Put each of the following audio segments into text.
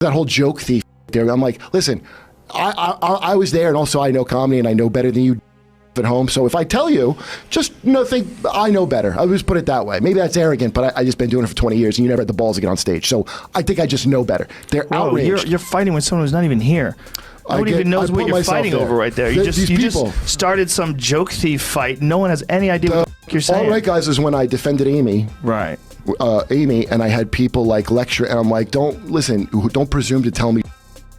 that whole joke thief there. I'm like, listen, I was there, and also I know comedy, and I know better than you at home. So if I tell you, just think I know better. I would just put it that way. Maybe that's arrogant, but I just been doing it for 20 years, and you never had the balls to get on stage. So I think I just know better. They're outraged. You're fighting with someone who's not even here. Nobody even knows what you're fighting over right there. You just started some joke thief fight. No one has any idea what you're saying. All right, guys, is when I defended Amy. Right. Amy, and I had people like lecture, and I'm like, don't presume to tell me.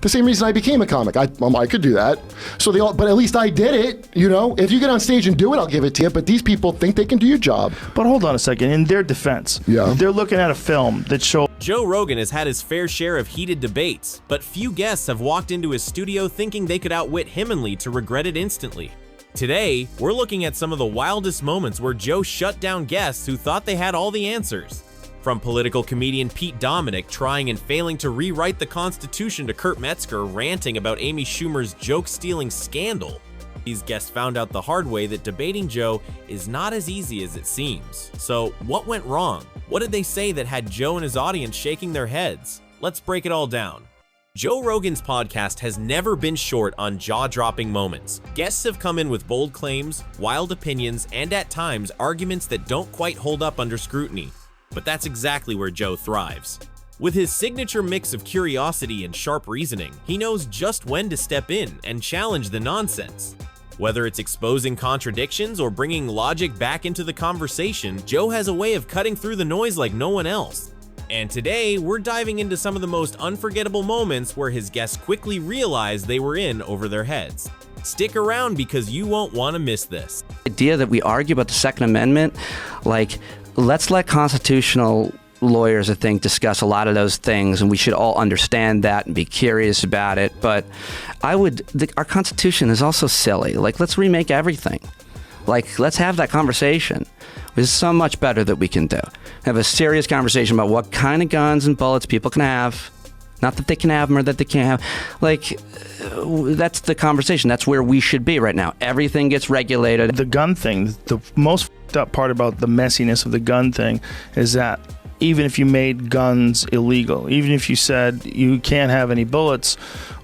The same reason I became a comic. I could do that. So but at least I did it. If you get on stage and do it, I'll give it to you. But these people think they can do your job. But hold on a second. In their defense, they're looking at a film that shows. Joe Rogan has had his fair share of heated debates, but few guests have walked into his studio thinking they could outwit him and Lee to regret it instantly. Today, we're looking at some of the wildest moments where Joe shut down guests who thought they had all the answers. From political comedian Pete Dominick trying and failing to rewrite the Constitution to Kurt Metzger ranting about Amy Schumer's joke-stealing scandal, these guests found out the hard way that debating Joe is not as easy as it seems. So, what went wrong? What did they say that had Joe and his audience shaking their heads? Let's break it all down. Joe Rogan's podcast has never been short on jaw-dropping moments. Guests have come in with bold claims, wild opinions, and at times arguments that don't quite hold up under scrutiny. But that's exactly where Joe thrives. With his signature mix of curiosity and sharp reasoning, he knows just when to step in and challenge the nonsense. Whether it's exposing contradictions or bringing logic back into the conversation, Joe has a way of cutting through the noise like no one else. And today, we're diving into some of the most unforgettable moments where his guests quickly realized they were in over their heads. Stick around because you won't want to miss this. The idea that we argue about the Second Amendment, let's let constitutional lawyers, I think, discuss a lot of those things, and we should all understand that and be curious about it. But our Constitution is also silly. Let's remake everything. Let's have that conversation. There's so much better that we can do. Have a serious conversation about what kind of guns and bullets people can have. Not that they can have them or that they can't have. That's the conversation. That's where we should be right now. Everything gets regulated. The gun thing, the most f***ed up part about the messiness of the gun thing is that even if you made guns illegal, even if you said you can't have any bullets,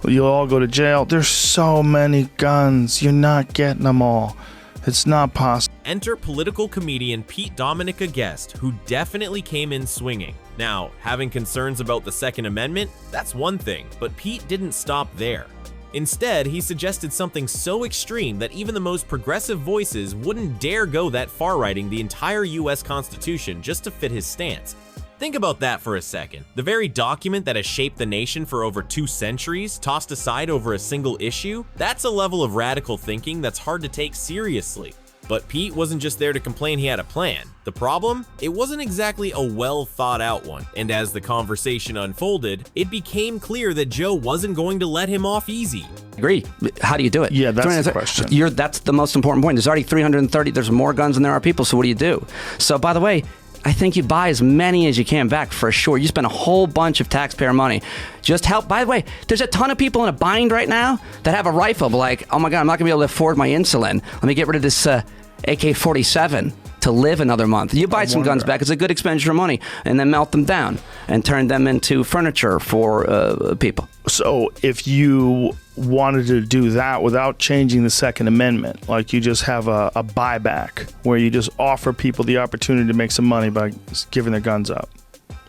you'll all go to jail. There's so many guns. You're not getting them all. It's not possible. Enter political comedian Pete Dominick, a guest who definitely came in swinging. Now, having concerns about the Second Amendment, that's one thing, but Pete didn't stop there. Instead, he suggested something so extreme that even the most progressive voices wouldn't dare go that far writing the entire US Constitution just to fit his stance. Think about that for a second. The very document that has shaped the nation for over 2 centuries, tossed aside over a single issue, that's a level of radical thinking that's hard to take seriously. But Pete wasn't just there to complain he had a plan. The problem? It wasn't exactly a well thought out one. And as the conversation unfolded, it became clear that Joe wasn't going to let him off easy. Agree. How do you do it? Yeah, that's the question. That's the most important point. There's already 330, there's more guns than there are people, so what do you do? So by the way, I think you buy as many as you can back for sure. You spend a whole bunch of taxpayer money. Just help. By the way, there's a ton of people in a bind right now that have a rifle, but like, oh my God, I'm not gonna be able to afford my insulin. Let me get rid of this AK-47 to live another month. You buy some guns back. It's a good expenditure of money, and then melt them down and turn them into furniture for people. So if you wanted to do that without changing the Second Amendment, like you just have a buyback where you just offer people the opportunity to make some money by giving their guns up.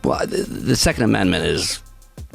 Well, the Second Amendment has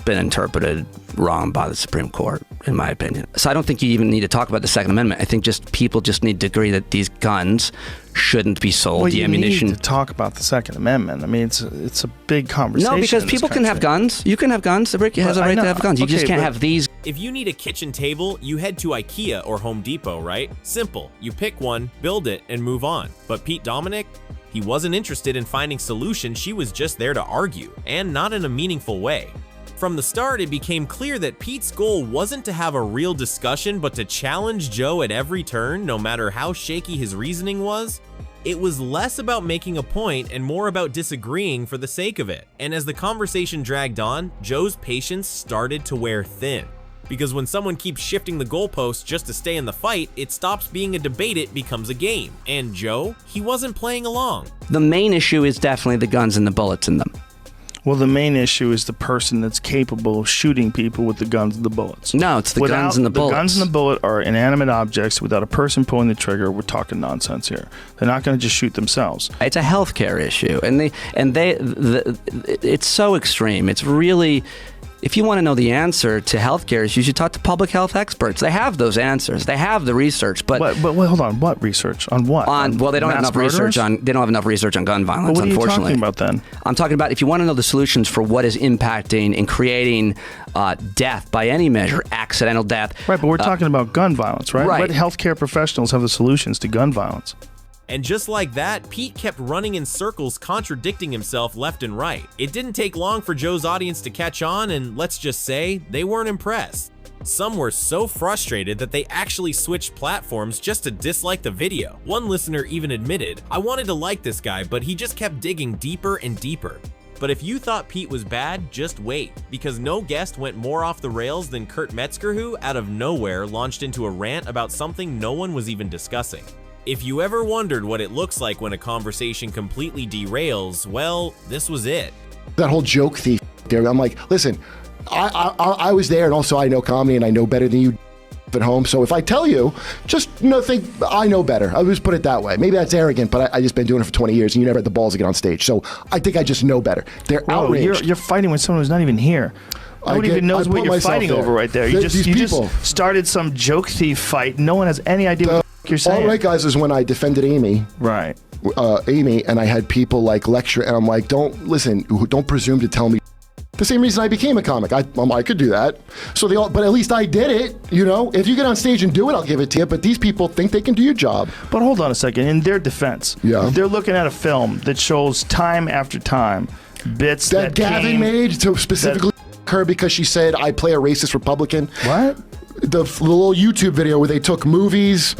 been interpreted wrong by the Supreme Court, in my opinion. So I don't think you even need to talk about the Second Amendment. I think just people just need to agree that these guns shouldn't be sold. Well, the you ammunition. need to talk about the Second Amendment. I mean, it's a big conversation. No, because people can have guns. You can have guns. The Rick has a right to have guns. You just can't have these. If you need a kitchen table, you head to IKEA or Home Depot, right? Simple. You pick one, build it, and move on. But Pete Dominick? He wasn't interested in finding solutions. She was just there to argue, and not in a meaningful way. From the start, it became clear that Pete's goal wasn't to have a real discussion, but to challenge Joe at every turn, no matter how shaky his reasoning was. It was less about making a point and more about disagreeing for the sake of it. And as the conversation dragged on, Joe's patience started to wear thin. Because when someone keeps shifting the goalposts just to stay in the fight, it stops being a debate, it becomes a game. And Joe, he wasn't playing along. The main issue is definitely the guns and the bullets in them. Well, the main issue is the person that's capable of shooting people with the guns and the bullets. No, it's the guns and the bullets. The guns and the bullet are inanimate objects. Without a person pulling the trigger, we're talking nonsense here. They're not going to just shoot themselves. It's a healthcare issue, and it's so extreme. It's really, if you want to know the answer to healthcare, you should talk to public health experts. They have those answers. They have the research. But hold on. What research? On what? Well, they don't have enough research on. They don't have enough research on gun violence. What are you unfortunately. talking about then? I'm talking about if you want to know the solutions for what is impacting and creating death by any measure, accidental death. Right, but we're talking about gun violence, right? Right. What healthcare professionals have the solutions to gun violence? And just like that, Pete kept running in circles, contradicting himself left and right. It didn't take long for Joe's audience to catch on, and let's just say, they weren't impressed. Some were so frustrated that they actually switched platforms just to dislike the video. One listener even admitted, "I wanted to like this guy, but he just kept digging deeper and deeper." But if you thought Pete was bad, just wait, because no guest went more off the rails than Kurt Metzger, who, out of nowhere, launched into a rant about something no one was even discussing. If you ever wondered what it looks like when a conversation completely derails, well, this was it. That whole joke thief there. I'm like, listen, I was there, and also I know comedy, and I know better than you at home. So if I tell you, just think I know better. I just put it that way. Maybe that's arrogant, but I just been doing it for 20 years, and you never had the balls to get on stage. So I think I just know better. They're outraged. You're fighting with someone who's not even here. Nobody even knows what you're fighting over right there. You just started some joke thief fight. No one has any idea what you're saying. All right, guys, is when I defended Amy. Right. Amy, and I had people like lecture, and I'm like, don't presume to tell me. The same reason I became a comic. I could do that. So but at least I did it. If you get on stage and do it, I'll give it to you. But these people think they can do your job. But hold on a second. In their defense, they're looking at a film that shows time after time bits that Gavin made to specifically her because she said I play a racist Republican. What? The little YouTube video where they took movies.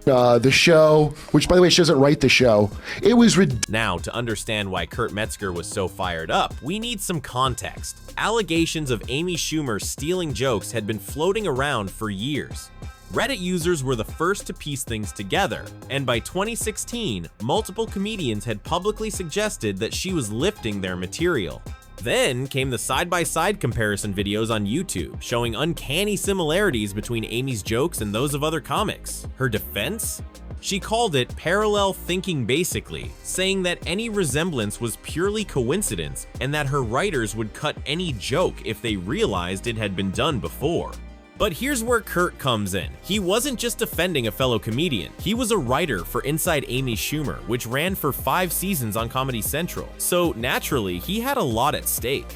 The show, which by the way, she doesn't write the show. It was Now, to understand why Kurt Metzger was so fired up, we need some context. Allegations of Amy Schumer stealing jokes had been floating around for years. Reddit users were the first to piece things together, and by 2016, multiple comedians had publicly suggested that she was lifting their material. Then came the side-by-side comparison videos on YouTube, showing uncanny similarities between Amy's jokes and those of other comics. Her defense? She called it parallel thinking basically, saying that any resemblance was purely coincidence and that her writers would cut any joke if they realized it had been done before. But here's where Kurt comes in. He wasn't just defending a fellow comedian, he was a writer for Inside Amy Schumer, which ran for 5 seasons on Comedy Central. So naturally, he had a lot at stake.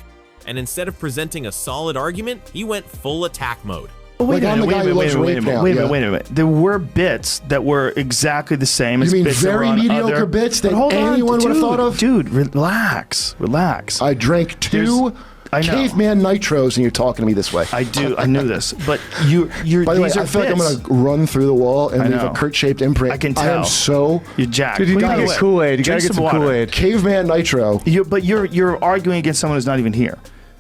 And instead of presenting a solid argument, he went full attack mode. Wait a minute. There were bits that were exactly the same as mean bits very that were on mediocre bits that anyone would have thought of? Dude, relax. I drank 2 caveman nitros, and you're talking to me this way. I do. I knew this, but you're. By the way, I feel like I'm going to run through the wall and leave a Kurt-shaped imprint. I can tell. I am so. You're jacked. Dude, you gotta get Kool-Aid. You gotta get some Kool-Aid. Caveman nitro. But you're arguing against someone who's not even here.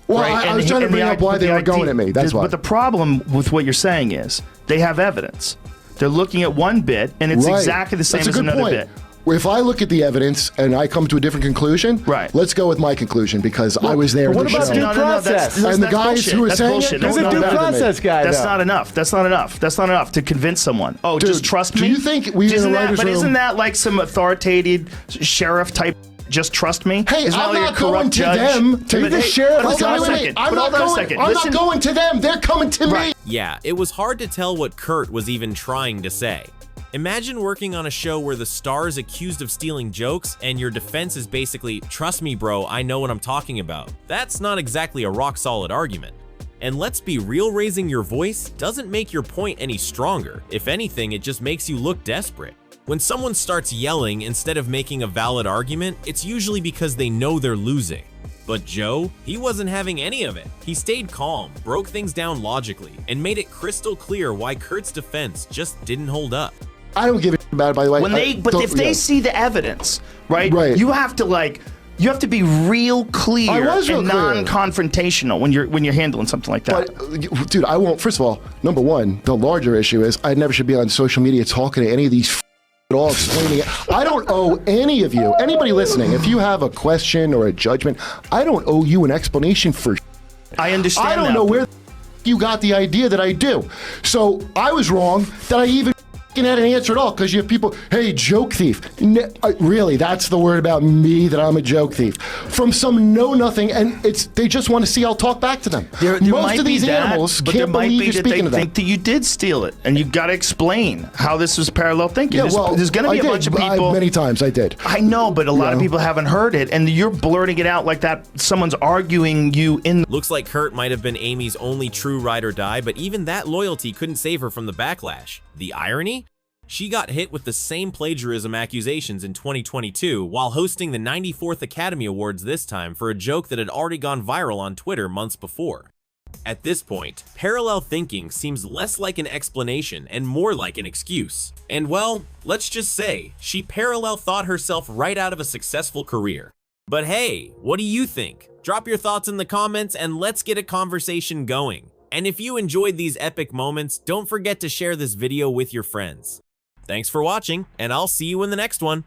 Well, right? I was trying to bring up why they were going at me. That's why. But the problem with what you're saying is they have evidence. They're looking at one bit, and it's exactly the same as another bit. If I look at the evidence and I come to a different conclusion, let's go with my conclusion because I was there. What about due process? And the guys who are saying it, he's a due process guy. That's not enough. That's not enough to convince someone. Oh, dude, just trust me. Do you think we in the writers' room? But isn't that like some authoritative sheriff type? Just trust me. Hey, I'm not going to them. To the sheriff. Wait. I'm not going to them. They're coming to me. Yeah, it was hard to tell what Kurt was even trying to say. Imagine working on a show where the star is accused of stealing jokes and your defense is basically, trust me bro, I know what I'm talking about. That's not exactly a rock-solid argument. And let's be real, raising your voice doesn't make your point any stronger. If anything, it just makes you look desperate. When someone starts yelling instead of making a valid argument, it's usually because they know they're losing. But Joe, he wasn't having any of it. He stayed calm, broke things down logically, and made it crystal clear why Kurt's defense just didn't hold up. I don't give a about it, by the way. If they see the evidence, right? You have to be real clear and non-confrontational when you're handling something like that. But, dude, I won't. First of all, number one, the larger issue is I never should be on social media talking to any of these all explaining it. I don't owe any of you, anybody listening, if you have a question or a judgment, I don't owe you an explanation for. I understand. I don't know where you got the idea that I do. So I was wrong that I even had an answer at all, because you have people, hey, joke thief. Really, that's the word about me, that I'm a joke thief. From some know-nothing, and they just want to see I'll talk back to them. Most of these animals can't believe you're speaking to them. They think that you did steal it, and you got to explain how this was parallel thinking. Yeah, there's going to be a bunch of people. Many times I did. I know, but a lot of people haven't heard it, and you're blurting it out like that. Someone's arguing you in. Looks like Kurt might have been Amy's only true ride or die, but even that loyalty couldn't save her from the backlash. The irony? She got hit with the same plagiarism accusations in 2022 while hosting the 94th Academy Awards this time for a joke that had already gone viral on Twitter months before. At this point, parallel thinking seems less like an explanation and more like an excuse. And well, let's just say, she parallel thought herself right out of a successful career. But hey, what do you think? Drop your thoughts in the comments and let's get a conversation going. And if you enjoyed these epic moments, don't forget to share this video with your friends. Thanks for watching, and I'll see you in the next one.